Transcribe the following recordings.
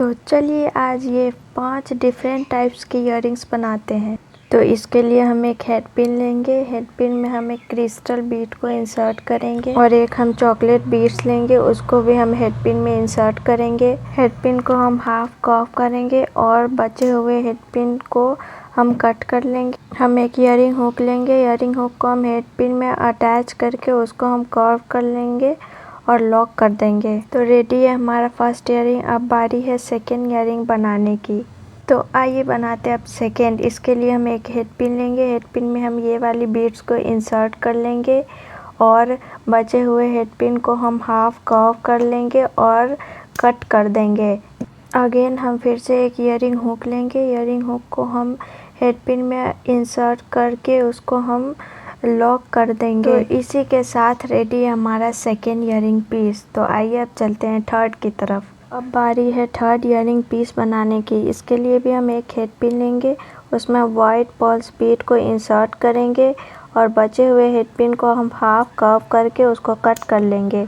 तो चलिए आज ये 5 डिफरेंट टाइप्स की इयररिंग्स बनाते हैं। तो इसके लिए हम एक हेड पिन लेंगे। हेड पिन में हम एक क्रिस्टल बीड को इंसर्ट करेंगे और एक हम चॉकलेट बीड्स लेंगे, उसको भी हम हेड पिन में इंसर्ट करेंगे। हेड पिन को हम हाफ कर्व करेंगे और बचे हुए हेड पिन को हम कट कर लेंगे। हम एक इयरिंग हुक लेंगे। इयरिंग हुक को हम हेड पिन में अटैच करके उसको हम कर्व कर लेंगे और लॉक कर देंगे। तो रेडी है हमारा फर्स्ट इयरिंग। अब बारी है सेकेंड इयरिंग बनाने की। तो आइए बनाते हैं अब सेकेंड। इसके लिए हम एक हेड पिन लेंगे। हेड पिन में हम ये वाली बीड्स को इंसर्ट कर लेंगे और बचे हुए हेड पिन को हम हाफ कर्व कर लेंगे और कट कर देंगे। अगेन हम फिर से एक इयरिंग हुक लेंगे। इयरिंग हुक को हम हेड पिन में इंसर्ट करके उसको हम लॉक कर देंगे। तो इसी के साथ रेडी है हमारा सेकेंड इयरिंग पीस। तो आइए अब चलते हैं थर्ड की तरफ। अब बारी है थर्ड इयरिंग पीस बनाने की। इसके लिए भी हम एक हेड पिन लेंगे, उसमें वाइट पल्स बीड को इंसर्ट करेंगे और बचे हुए हेड पिन को हम हाफ कर्व करके उसको कट कर लेंगे।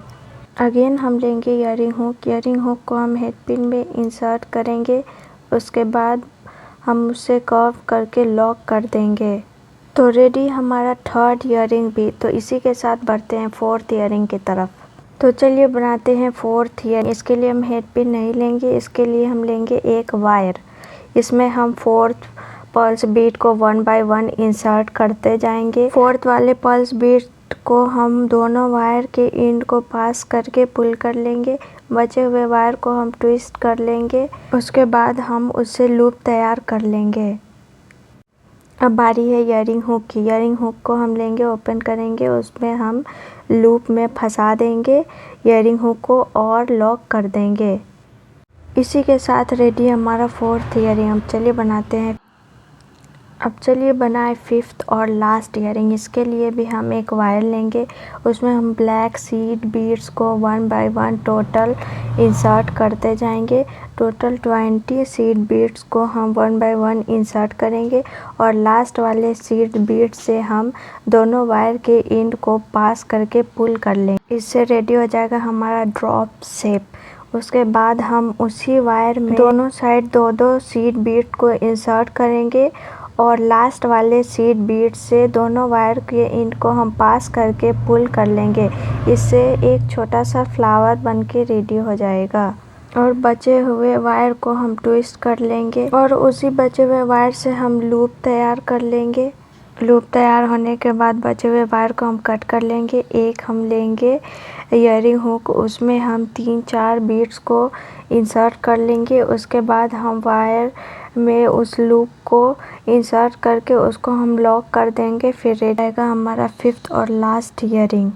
अगेन हम लेंगे इयरिंग हुक। इयरिंग हुक को हम हेड पिन में इंसर्ट करेंगे, उसके बाद हम उसे कर्व करके लॉक कर देंगे। तो रेडी हमारा थर्ड इयरिंग भी। तो इसी के साथ बढ़ते हैं फोर्थ इयरिंग की तरफ। तो चलिए बनाते हैं फोर्थ ईयर। इसके लिए हम हेड पिन नहीं लेंगे, इसके लिए हम लेंगे एक वायर। इसमें हम फोर्थ पल्स बीट को 1 बाय 1 इंसर्ट करते जाएंगे। फोर्थ वाले पल्स बीट को हम दोनों वायर के एंड को पास करके पुल कर लेंगे। बचे हुए वायर को हम ट्विस्ट कर लेंगे, उसके बाद हम उससे लूप तैयार कर लेंगे। अब बारी है इयरिंग हुक की। इयरिंग हुक को हम लेंगे, ओपन करेंगे, उसमें हम लूप में फंसा देंगे इयरिंग हुक को और लॉक कर देंगे। इसी के साथ रेडी हमारा फोर्थ इयरिंग। अब चलिए बनाते हैं। अब चलिए बनाए फिफ्थ और लास्ट इयरिंग। इसके लिए भी हम एक वायर लेंगे, उसमें हम ब्लैक सीड बीड्स को 1 बाय 1 टोटल इंसर्ट करते जाएंगे। टोटल 20 सीड बीड्स को हम 1 बाय 1 इंसर्ट करेंगे और लास्ट वाले सीड बीड से हम दोनों वायर के एंड को पास करके पुल कर लेंगे। इससे रेडी हो जाएगा हमारा ड्रॉप शेप। उसके बाद हम उसी वायर में दोनों साइड दो सीड बीड को इंसर्ट करेंगे और लास्ट वाले सीड बीड से दोनों वायर के एंड को हम पास करके पुल कर लेंगे। इससे एक छोटा सा फ्लावर बनके रेडी हो जाएगा और बचे हुए वायर को हम ट्विस्ट कर लेंगे और उसी बचे हुए वायर से हम लूप तैयार कर लेंगे। लूप तैयार होने के बाद बचे हुए वायर को हम कट कर लेंगे। एक हम लेंगे इयरिंग हुक, उसमें हम 3-4 बीड्स को इंसर्ट कर लेंगे। उसके बाद हम वायर में उस लूप को इंसर्ट करके उसको हम लॉक कर देंगे। फिर रेडी आएगा हमारा फिफ्थ और लास्ट इयरिंग।